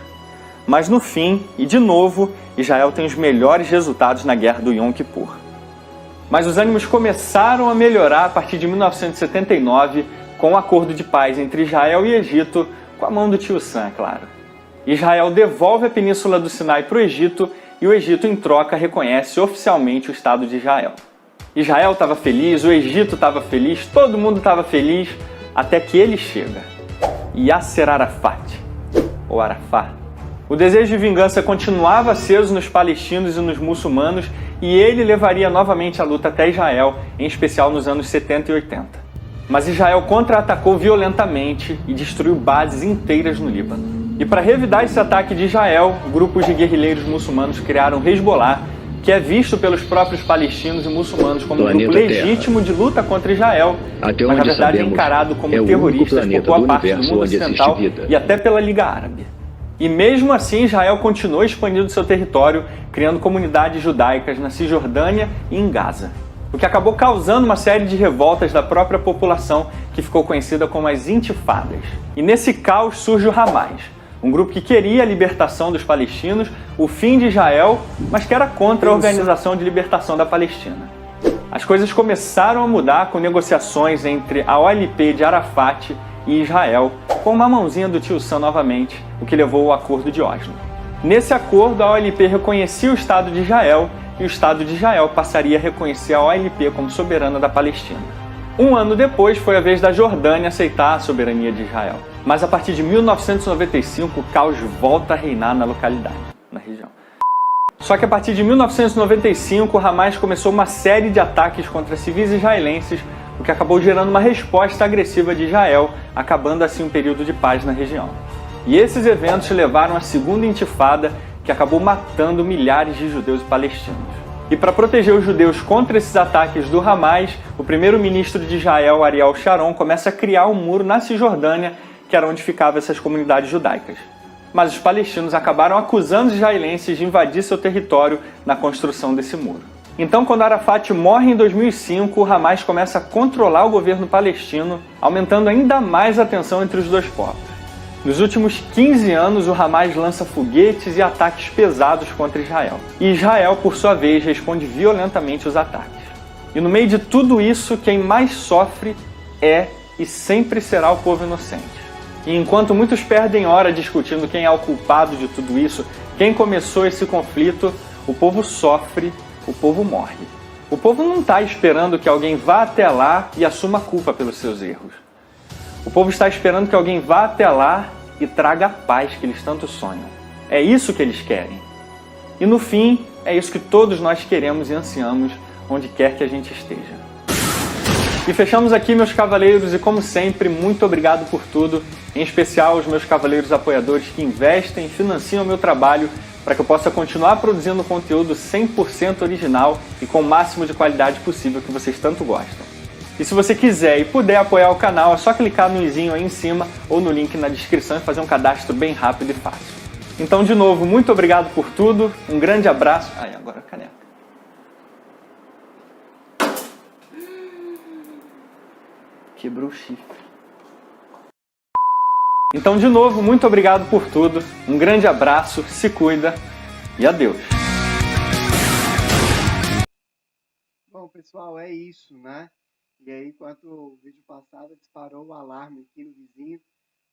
Mas no fim, e de novo, Israel tem os melhores resultados na guerra do Yom Kippur. Mas os ânimos começaram a melhorar a partir de 1979, com o acordo de paz entre Israel e Egito, com a mão do tio Sam, é claro. Israel devolve a península do Sinai para o Egito e o Egito, em troca, reconhece oficialmente o Estado de Israel. Israel estava feliz, o Egito estava feliz, todo mundo estava feliz, até que ele chega. Yasser Arafat, ou Arafat. O desejo de vingança continuava aceso nos palestinos e nos muçulmanos e ele levaria novamente a luta até Israel, em especial nos anos 70 e 80. Mas Israel contra-atacou violentamente e destruiu bases inteiras no Líbano. E para revidar esse ataque de Israel, grupos de guerrilheiros muçulmanos criaram o Hezbollah, que é visto pelos próprios palestinos e muçulmanos como um grupo legítimo de luta contra Israel, mas na verdade é encarado como terroristas por boa parte do mundo ocidental e até pela Liga Árabe. E mesmo assim Israel continuou expandindo seu território, criando comunidades judaicas na Cisjordânia e em Gaza, o que acabou causando uma série de revoltas da própria população, que ficou conhecida como as Intifadas. E nesse caos surge o Hamas, um grupo que queria a libertação dos palestinos, o fim de Israel, mas que era contra a Organização de Libertação da Palestina. As coisas começaram a mudar com negociações entre a OLP de Arafat e Israel, com uma mãozinha do tio Sam novamente, o que levou ao Acordo de Oslo. Nesse acordo, a OLP reconhecia o Estado de Israel e o Estado de Israel passaria a reconhecer a OLP como soberana da Palestina. Um ano depois, foi a vez da Jordânia aceitar a soberania de Israel. Mas a partir de 1995, o caos volta a reinar na localidade, na região. Só que a partir de 1995, o Hamas começou uma série de ataques contra civis israelenses, o que acabou gerando uma resposta agressiva de Israel, acabando assim um período de paz na região. E esses eventos levaram à segunda intifada, que acabou matando milhares de judeus e palestinos. E para proteger os judeus contra esses ataques do Hamas, o primeiro-ministro de Israel, Ariel Sharon, começa a criar um muro na Cisjordânia, que era onde ficavam essas comunidades judaicas. Mas os palestinos acabaram acusando os israelenses de invadir seu território na construção desse muro. Então, quando Arafat morre em 2005, o Hamas começa a controlar o governo palestino, aumentando ainda mais a tensão entre os dois povos. Nos últimos 15 anos, o Hamas lança foguetes e ataques pesados contra Israel. E Israel, por sua vez, responde violentamente aos ataques. E no meio de tudo isso, quem mais sofre é e sempre será o povo inocente. E enquanto muitos perdem hora discutindo quem é o culpado de tudo isso, quem começou esse conflito, o povo sofre, o povo morre. O povo não está esperando que alguém vá até lá e assuma a culpa pelos seus erros. O povo está esperando que alguém vá até lá e traga a paz que eles tanto sonham. É isso que eles querem. E no fim, é isso que todos nós queremos e ansiamos, onde quer que a gente esteja. E fechamos aqui, meus cavaleiros, e como sempre, muito obrigado por tudo, em especial aos meus cavaleiros apoiadores que investem e financiam o meu trabalho para que eu possa continuar produzindo conteúdo 100% original e com o máximo de qualidade possível que vocês tanto gostam. E se você quiser e puder apoiar o canal, é só clicar no izinho aí em cima ou no link na descrição e fazer um cadastro bem rápido e fácil. Então, de novo, muito obrigado por tudo, um grande abraço... Ai, agora a caneca. Quebrou o chifre. Então, de novo, muito obrigado por tudo, um grande abraço, se cuida e adeus. Bom, pessoal, é isso, né? E aí, enquanto o vídeo passado disparou o alarme aqui no vizinho,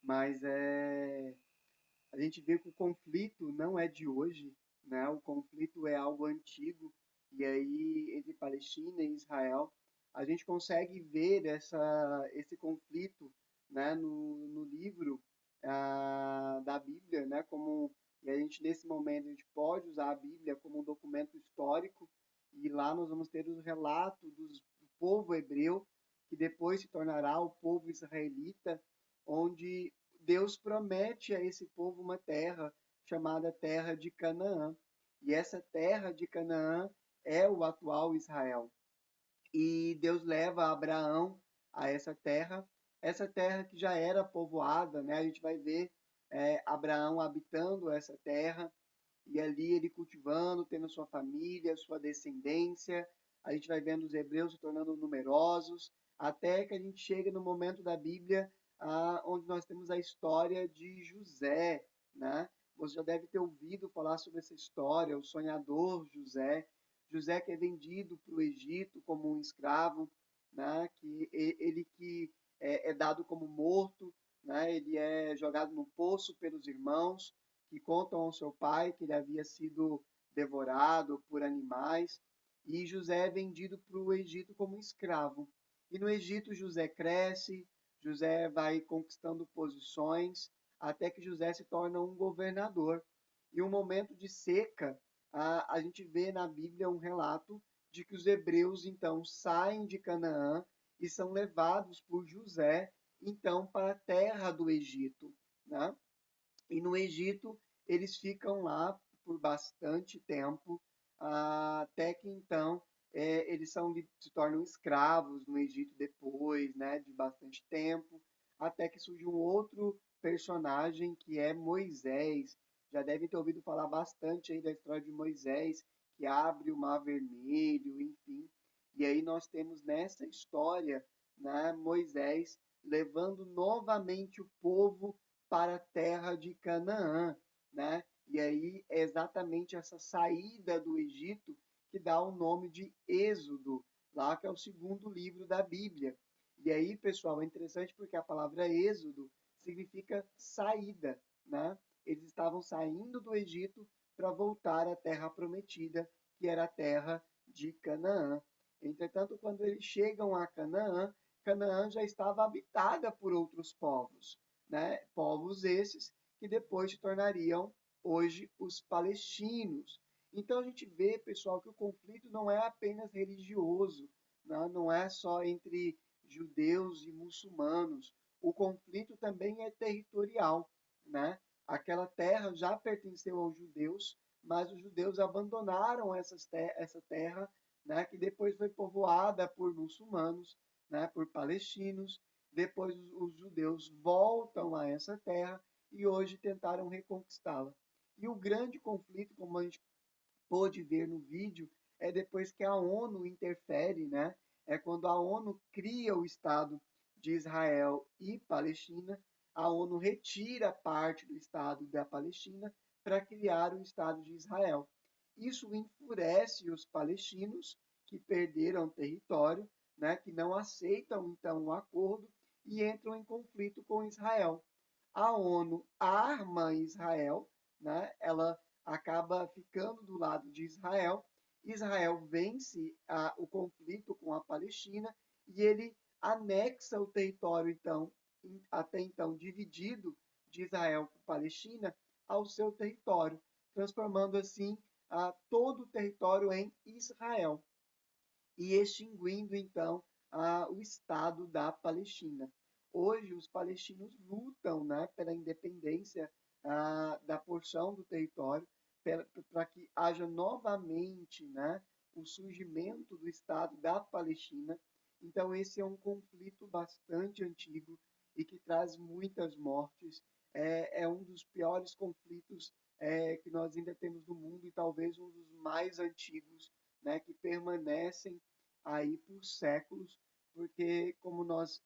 mas a gente vê que o conflito não é de hoje, né? O conflito é algo antigo, e aí entre Palestina e Israel, a gente consegue ver esse conflito, né, no livro da Bíblia, né? E a gente, nesse momento, a gente pode usar a Bíblia como um documento histórico, e lá nós vamos ter o relato do povo hebreu, que depois se tornará o povo israelita, onde Deus promete a esse povo uma terra chamada Terra de Canaã. E essa terra de Canaã é o atual Israel. E Deus leva Abraão a essa terra que já era povoada, né? A gente vai ver Abraão habitando essa terra, e ali ele cultivando, tendo sua família, sua descendência. A gente vai vendo os hebreus se tornando numerosos, até que a gente chega no momento da Bíblia onde nós temos a história de José, né? Você já deve ter ouvido falar sobre essa história, o sonhador José. José que é vendido para o Egito como um escravo, né? Ele que é dado como morto, né? Ele é jogado no poço pelos irmãos, que contam ao seu pai que ele havia sido devorado por animais, e José é vendido para o Egito como escravo. E no Egito José cresce, José vai conquistando posições, até que José se torna um governador. E um momento de seca, a gente vê na Bíblia um relato de que os hebreus então saem de Canaã e são levados por José, então, para a terra do Egito, né? E no Egito eles ficam lá por bastante tempo, até que então eles se tornam escravos no Egito depois, né, de bastante tempo, até que surge um outro personagem que é Moisés. Já devem ter ouvido falar bastante aí da história de Moisés, que abre o Mar Vermelho, enfim. E aí nós temos nessa história, né, Moisés levando novamente o povo para a terra de Canaã, né? E aí é exatamente essa saída do Egito que dá o nome de Êxodo, lá que é o segundo livro da Bíblia. E aí, pessoal, é interessante porque a palavra Êxodo significa saída, né? Eles estavam saindo do Egito para voltar à terra prometida, que era a terra de Canaã. Entretanto, quando eles chegam a Canaã, Canaã já estava habitada por outros povos, né? Povos esses que depois se tornariam hoje os palestinos. Então a gente vê, pessoal, que o conflito não é apenas religioso, né? Não é só entre judeus e muçulmanos. O conflito também é territorial, né? Aquela terra já pertenceu aos judeus, mas os judeus abandonaram essa terra, né? Que depois foi povoada por muçulmanos, né? Por palestinos. Depois os judeus voltam a essa terra e hoje tentaram reconquistá-la. E o grande conflito, como a gente pôde ver no vídeo, é depois que a ONU interfere, né? É quando a ONU cria o Estado de Israel e Palestina, a ONU retira parte do Estado da Palestina para criar o Estado de Israel. Isso enfurece os palestinos, que perderam território, né? Que não aceitam então o acordo e entram em conflito com Israel. A ONU arma Israel, né? Ela acaba ficando do lado de Israel. Israel vence o conflito com a Palestina e ele anexa o território então até então dividido de Israel com Palestina ao seu território, transformando assim todo o território em Israel e extinguindo então o Estado da Palestina. Hoje os palestinos lutam, né, pela independência da porção do território, para que haja novamente, né, o surgimento do Estado da Palestina. Então esse é um conflito bastante antigo e que traz muitas mortes. É um dos piores conflitos que nós ainda temos no mundo e talvez um dos mais antigos, né, que permanecem aí por séculos, porque, como nós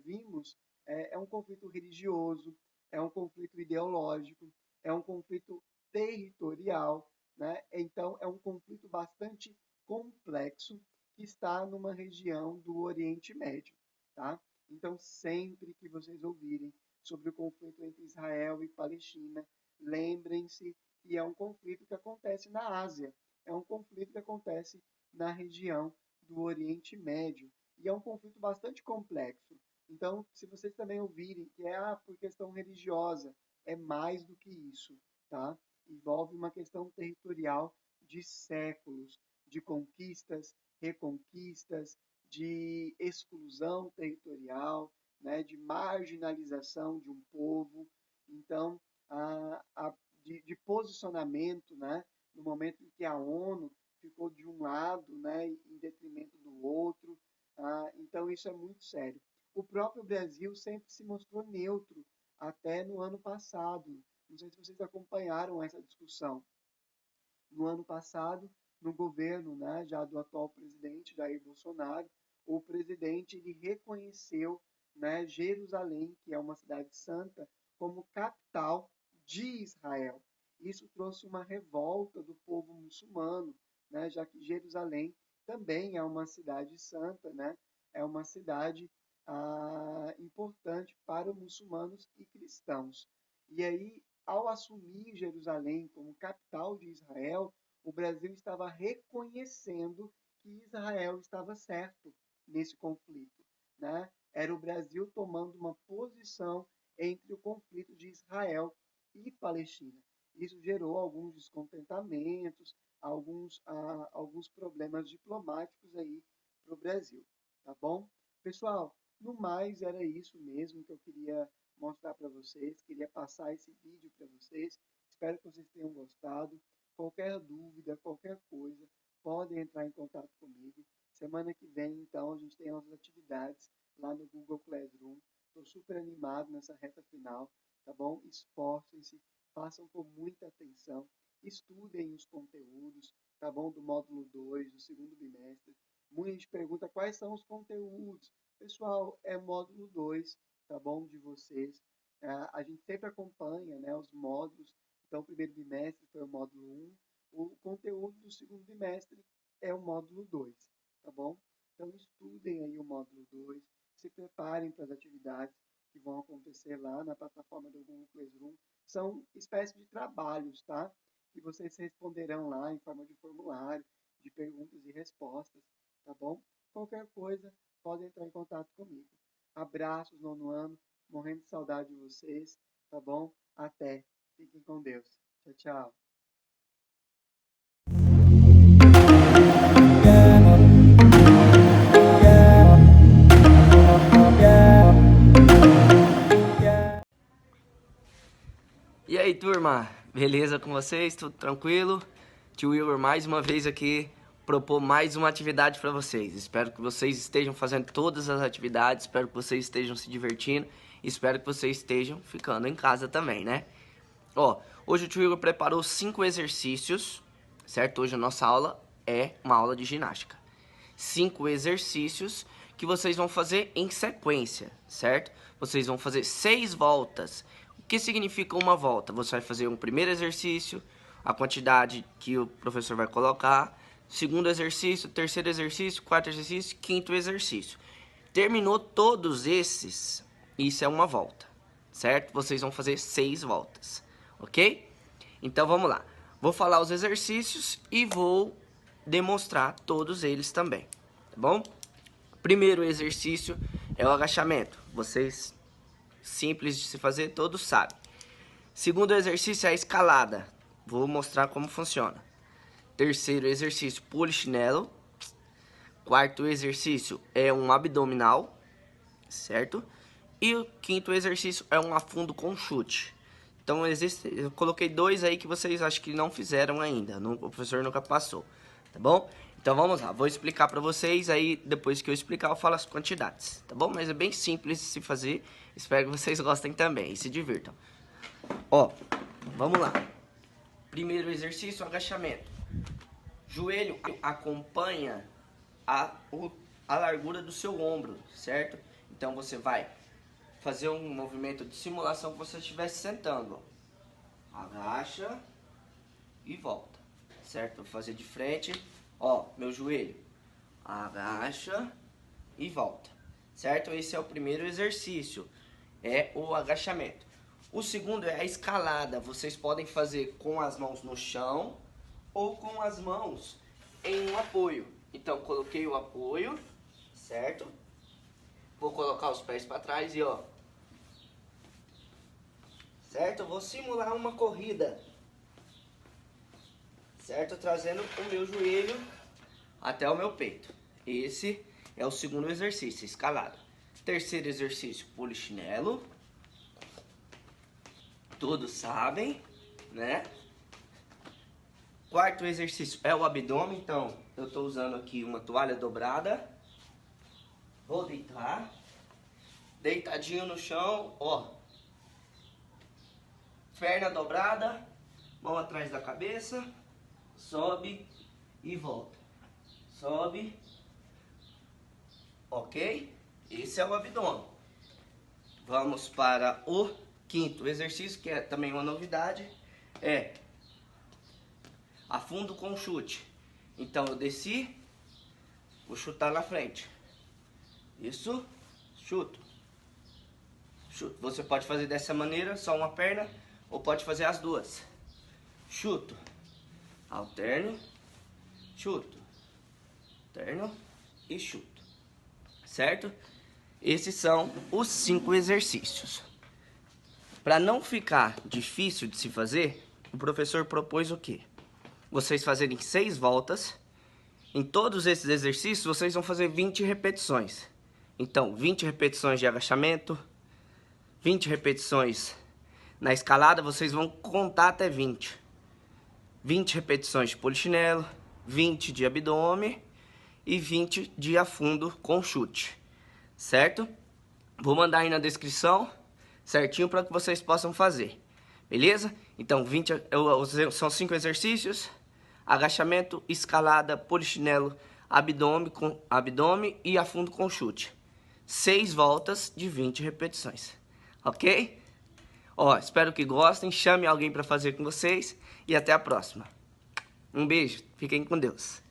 vimos, é um conflito religioso, é um conflito ideológico, é um conflito territorial, né? Então, é um conflito bastante complexo que está numa região do Oriente Médio, tá? Então, sempre que vocês ouvirem sobre o conflito entre Israel e Palestina, lembrem-se que é um conflito que acontece na Ásia, é um conflito que acontece na região do Oriente Médio. E é um conflito bastante complexo. Então, se vocês também ouvirem que é por questão religiosa, é mais do que isso, tá? Envolve uma questão territorial de séculos, de conquistas, reconquistas, de exclusão territorial, né, de marginalização de um povo. Então, de posicionamento, né, no momento em que a ONU ficou de um lado, né, em detrimento do outro. Então, isso é muito sério. O próprio Brasil sempre se mostrou neutro, até no ano passado. Não sei se vocês acompanharam essa discussão. No ano passado, no governo, né, já do atual presidente Jair Bolsonaro, o presidente ele reconheceu, né, Jerusalém, que é uma cidade santa, como capital de Israel. Isso trouxe uma revolta do povo muçulmano, né, já que Jerusalém também é uma cidade santa, né, é uma cidade importante para muçulmanos e cristãos. E aí, ao assumir Jerusalém como capital de Israel, o Brasil estava reconhecendo que Israel estava certo nesse conflito, né? Era o Brasil tomando uma posição entre o conflito de Israel e Palestina. Isso gerou alguns descontentamentos, alguns problemas diplomáticos aí para o Brasil, tá bom? Pessoal, no mais era isso mesmo que eu queria mostrar para vocês, queria passar esse vídeo para vocês. Espero que vocês tenham gostado. Qualquer dúvida, qualquer coisa, podem entrar em contato comigo. Semana que vem, então, a gente tem nossas atividades lá no Google Classroom. Estou super animado nessa reta final, tá bom? Esforcem-se, façam com muita atenção, estudem os conteúdos, tá bom? Do módulo 2, do segundo bimestre. Muita gente pergunta quais são os conteúdos. Pessoal, é módulo 2, tá bom? De vocês. A gente sempre acompanha, né, os módulos. Então, o primeiro bimestre foi o módulo 1. O conteúdo do segundo bimestre é o módulo 2, tá bom? Então, estudem aí o módulo 2. Se preparem para as atividades que vão acontecer lá na plataforma do Google Classroom. São espécies de trabalhos, tá? Que vocês responderão lá em forma de formulário, de perguntas e respostas, tá bom? Qualquer coisa, podem entrar em contato comigo. Abraços, nono ano, morrendo de saudade de vocês, tá bom? Até. Fiquem com Deus. Tchau, tchau. E aí, turma? Beleza com vocês? Tudo tranquilo? Tio Igor mais uma vez aqui propor mais uma atividade para vocês. Espero que vocês estejam fazendo todas as atividades, espero que vocês estejam se divertindo, espero que vocês estejam ficando em casa também, né? Ó, hoje o tio Igor preparou 5 exercícios, certo? Hoje a nossa aula é uma aula de ginástica. 5 exercícios que vocês vão fazer em sequência, certo? Vocês vão fazer 6 voltas. O que significa uma volta? Você vai fazer um primeiro exercício, a quantidade que o professor vai colocar, segundo exercício, terceiro exercício, quarto exercício, quinto exercício. Terminou todos esses, isso é uma volta, certo? Vocês vão fazer 6 voltas, ok? Então vamos lá. Vou falar os exercícios e vou demonstrar todos eles também, tá bom? Primeiro exercício é o agachamento. Vocês, simples de se fazer, todos sabem. Segundo exercício é a escalada. Vou mostrar como funciona. Terceiro exercício, polichinelo. Quarto exercício é um abdominal, certo? E o quinto exercício é um afundo com chute. Então, eu coloquei 2 aí que vocês acham que não fizeram ainda. O professor nunca passou, tá bom? Então, vamos lá. Vou explicar pra vocês. Aí, depois que eu explicar, eu falo as quantidades, tá bom? Mas é bem simples de se fazer. Espero que vocês gostem também e se divirtam. Ó, vamos lá. Primeiro exercício, agachamento. Joelho acompanha a largura do seu ombro, certo? Então, você vai fazer um movimento de simulação que você estivesse sentando. Ó. Agacha e volta, certo? Vou fazer de frente. Ó, meu joelho. Agacha e volta, certo? Esse é o primeiro exercício, é o agachamento. O segundo é a escalada. Vocês podem fazer com as mãos no chão ou com as mãos em um apoio. Então, coloquei o apoio, certo? Vou colocar os pés para trás e ó, certo? Eu vou simular uma corrida, certo? Trazendo o meu joelho até o meu peito. Esse é o segundo exercício, escalada. Terceiro exercício, polichinelo. Todos sabem, né? Quarto exercício é o abdômen. Então, eu estou usando aqui uma toalha dobrada. Vou deitar. Deitadinho no chão, ó. Perna dobrada, mão atrás da cabeça. Sobe e volta. Sobe. Ok? Esse é o abdômen. Vamos para o quinto exercício, que é também uma novidade. É afundo com chute. Então eu desci, vou chutar na frente. Isso, chuto. Chuto. Você pode fazer dessa maneira, só uma perna, ou pode fazer as duas. Chuto, alterno, chuto, alterno e chuto. Certo? Esses são os 5 exercícios. Para não ficar difícil de se fazer, o professor propôs o quê? Vocês fazerem 6 voltas. Em todos esses exercícios, vocês vão fazer 20 repetições. Então, 20 repetições de agachamento, 20 repetições na escalada, vocês vão contar até 20. 20 repetições de polichinelo, 20 de abdômen e 20 de afundo com chute, certo? Vou mandar aí na descrição certinho para que vocês possam fazer, beleza? Então, são 5 exercícios: agachamento, escalada, polichinelo, abdômen e afundo com chute. 6 voltas de 20 repetições, ok? Ó, espero que gostem, chame alguém para fazer com vocês e até a próxima. Um beijo, fiquem com Deus.